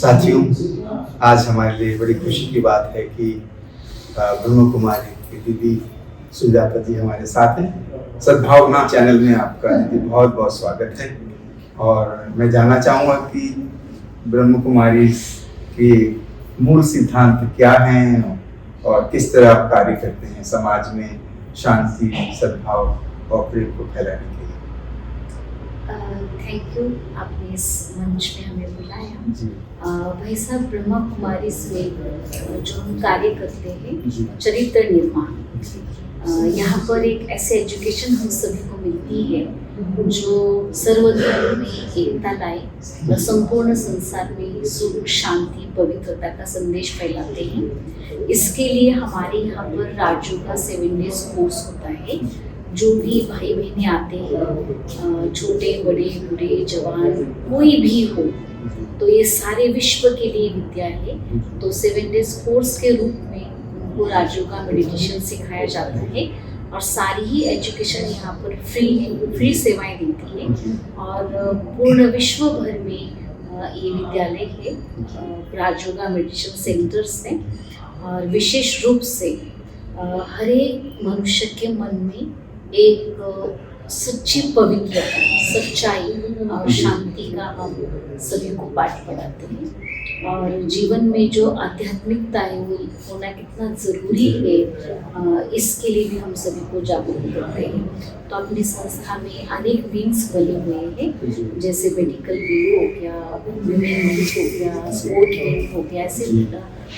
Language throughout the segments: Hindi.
साथियों, आज हमारे लिए बड़ी खुशी की बात है कि ब्रह्म कुमारी की दीदी सुजाता जी हमारे साथ हैं। सद्भावना चैनल में आपका दीदी बहुत बहुत स्वागत है। और मैं जानना चाहूँगा कि ब्रह्म कुमारी के मूल सिद्धांत क्या हैं और किस तरह आप कार्य करते हैं समाज में शांति, सद्भाव और प्रेम को फैलाने के लिए। थैंक यू, आपने इस मंच में हमें बुलाया। भाई साहब, ब्रह्मा कुमारी में जो हम कार्य करते हैं चरित्र निर्माण, यहाँ पर एक ऐसे एजुकेशन हम सभी को मिलती है जो सर्वधर्म में एकता लाए और संपूर्ण संसार में सुख, शांति, पवित्रता का संदेश फैलाते हैं। इसके लिए हमारे यहाँ पर राजू का 7 डेज कोर्स होता है। जो भी भाई बहनें आते हैं, छोटे बड़े बूढ़े जवान कोई भी हो, तो ये सारे विश्व के लिए विद्या है। तो 7 डेज कोर्स के रूप में उनको राजू का मेडिटेशन सिखाया जाता है और सारी ही एजुकेशन यहाँ पर फ्री है, फ्री सेवाएं देती है। और पूर्ण विश्व भर में ये विद्यालय है, राजयोगा मेडिटेशन सेंटर्स हैं। और विशेष रूप से हर एक मनुष्य के मन में एक सच्ची पवित्रता, सच्चाई और शांति का हम सभी को पाठ पढ़ाते हैं। और जीवन में जो आध्यात्मिकता है वो होना कितना ज़रूरी है, इसके लिए भी हम सभी को जागरूक करते हैं। तो अपनी संस्था में अनेक विंग्स बने हुए हैं, जैसे मेडिकल विंग हो गया, वुमेन विंग हो गया, स्पोर्ट विंग हो गया, ऐसे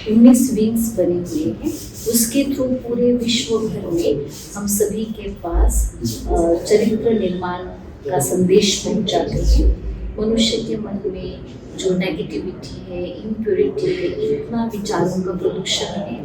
19 विंग्स बने हुए हैं। उसके थ्रू पूरे विश्व भर में हम सभी के पास चरित्र निर्माण का संदेश पहुंचाते हैं। मनुष्य के मन में जो नेगेटिविटी है, इम्प्योरिटी है, इतना विचारों का प्रदूषण है,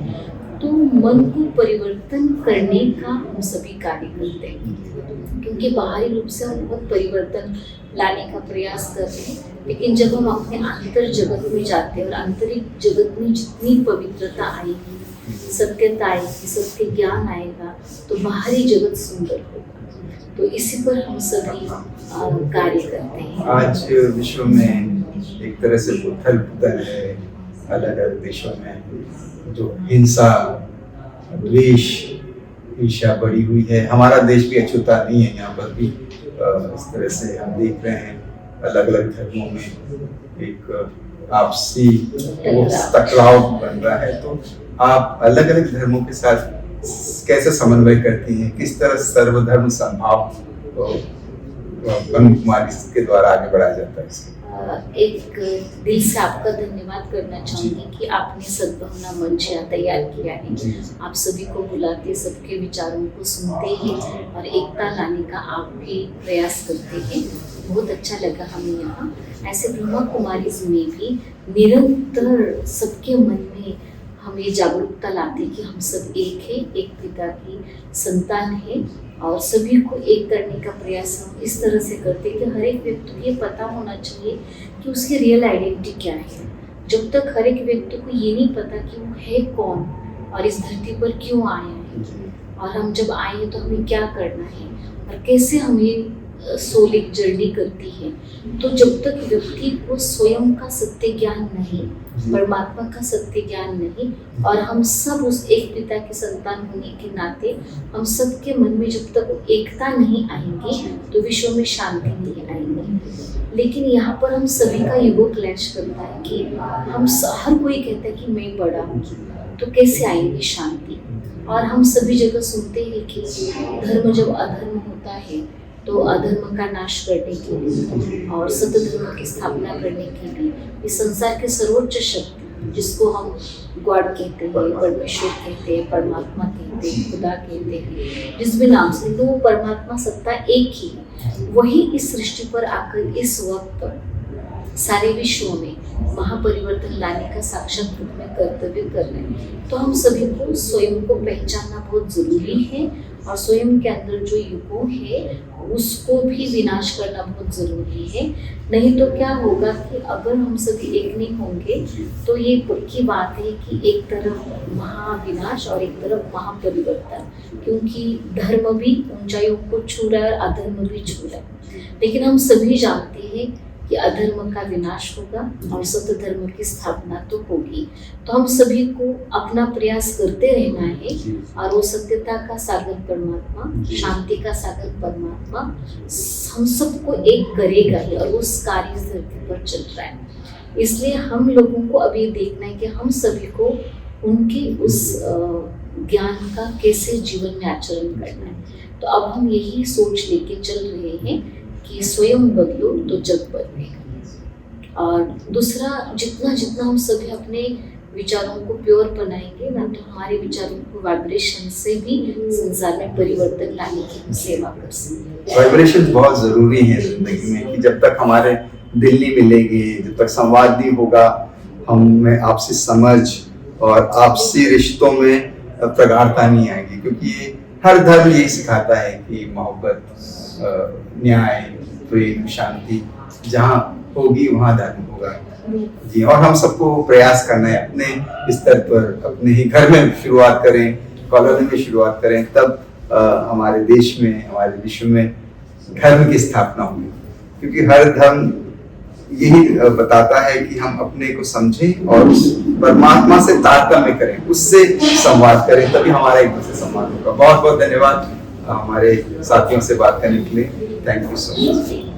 तो मन को परिवर्तन करने का हम सभी कार्य करते हैं। क्योंकि बाहरी रूप से हम बहुत परिवर्तन लाने का प्रयास करते हैं, लेकिन जब हम अपने अंतर जगत में जाते हैं और आंतरिक जगत में जितनी पवित्रता आएगी, सत्यता आएगी, सत्य ज्ञान आएगा, तो बाहरी जगत सुंदर होगा। तो इसी पर हम सभी कार्य करते हैं। आज विश्व में एक तरह से उथल पुथल है, अलग अलग देशों में जो हिंसा, द्वेष, ईर्ष्या बढ़ी हुई है। हमारा देश भी अछूता नहीं है, यहाँ पर भी इस तरह से हम देख रहे हैं अलग अलग धर्मों में एक आपसी टकराव बन रहा है। तो आप अलग अलग धर्मों के साथ कैसे समन्वय करती हैं, किस तरह सर्वधर्म समभाव ब्रह्म कुमारी के द्वारा आगे बढ़ाया जाता है? एक दिल से आपका धन्यवाद करना चाहूँगी कि आपने सद्भावना मंच यहाँ तैयार किया है। आप सभी को बुलाते, सबके विचारों को सुनते हैं और एकता लाने का आप भी प्रयास करते हैं। बहुत अच्छा लगा हमें यहाँ। ऐसे ब्रह्मा कुमारी में भी निरंतर सबके मन में हम ये जागरूकता लाते कि हम सब एक है, एक पिता की संतान है और सभी को एक करने का प्रयास हम इस तरह से करते कि हर एक व्यक्ति को ये पता होना चाहिए कि उसकी रियल आइडेंटिटी क्या है। जब तक हर एक व्यक्ति को ये नहीं पता कि वो है कौन और इस धरती पर क्यों आया है, और हम जब आए हैं तो हमें क्या करना है और कैसे हमें सोल एक जर्नी करती है, तो जब तक व्यक्ति को स्वयं का सत्य ज्ञान नहीं, परमात्मा का सत्य ज्ञान नहीं, और हम सब उस एक पिता की संतान होने के नाते हम सबके मन में जब तक एकता नहीं आएगी तो विश्व में शांति नहीं आएगी। लेकिन यहाँ पर हम सभी का ईगो क्लैश करता है कि हम हर कोई कहता है कि मैं बड़ा हूँ, तो कैसे आएगी शांति। और हम सभी जगह सुनते हैं कि धर्म जब अधर्म होता है तो अधर्म का नाश करने के लिए और सत्य धर्म की स्थापना करने के लिए इस संसार के सर्वोच्च शक्ति, जिसको हम गॉड कहते हैं, परमेश्वर कहते हैं, परमात्मा कहते हैं, खुदा कहते हैं, जिस भी नाम से, तो वो परमात्मा सत्ता एक ही है। वही इस सृष्टि पर आकर इस वक्त सारे विश्व में महापरिवर्तन लाने का साक्षात रूप में कर्तव्य कर रहे हैं। तो हम सभी को स्वयं को पहचानना बहुत जरूरी है और स्वयं के अंदर जो ईगो है उसको भी विनाश करना बहुत ज़रूरी है। नहीं तो क्या होगा कि अगर हम सभी एक नहीं होंगे तो ये पक्की बात है कि एक तरफ महाविनाश और एक तरफ महापरिवर्तन, क्योंकि धर्म भी ऊंचाइयों को छू रहा है और अधर्म भी छू रहा है। लेकिन हम सभी जानते हैं कि अधर्म का विनाश होगा और सत्य धर्म की स्थापना तो होगी। तो हम सभी को अपना प्रयास करते रहना है और वो सत्यता का सागर परमात्मा, शांति का सागर परमात्मा हम सबको एक करेगा ही, और उस कार्य इस धरती पर चल रहा है। इसलिए हम लोगों को अभी देखना है कि हम सभी को उनके उस ज्ञान का कैसे जीवन में आचरण करना है। तो अब हम यही सोच लेके चल रहे हैं कि स्वयं बदलो तो जग बदलेगा। और दूसरा, जितना जितना हम सभी अपने विचारों को प्योर बनाएंगे ना, तो हमारे विचारों को वाइब्रेशन से भी संसार में परिवर्तन लाने की हम सेवा कर सकते हैं। वाइब्रेशन बहुत जरूरी है जिंदगी में, कि जब तक हमारे दिल नहीं मिलेगी, जब तक संवाद नहीं होगा, हम में आपसी समझ और आपसी रिश्तों में प्रगाढ़ता नहीं आएगी। क्योंकि ये हर धर्म यही सिखाता है कि मोहब्बत, न्याय, प्रेम, शांति जहाँ होगी वहाँ धर्म होगा जी। और हम सबको प्रयास करना है अपने स्तर पर, अपने ही घर में शुरुआत करें, कॉलोनी में शुरुआत करें, तब हमारे देश में, हमारे विश्व में धर्म की स्थापना होगी। क्योंकि हर धर्म यही बताता है कि हम अपने को समझें और उस परमात्मा से तारतम्य करें, उससे संवाद करें, तभी हमारा एक दूसरे से संवाद होगा। बहुत बहुत धन्यवाद हमारे साथियों से बात करने के लिए। Thank you so much.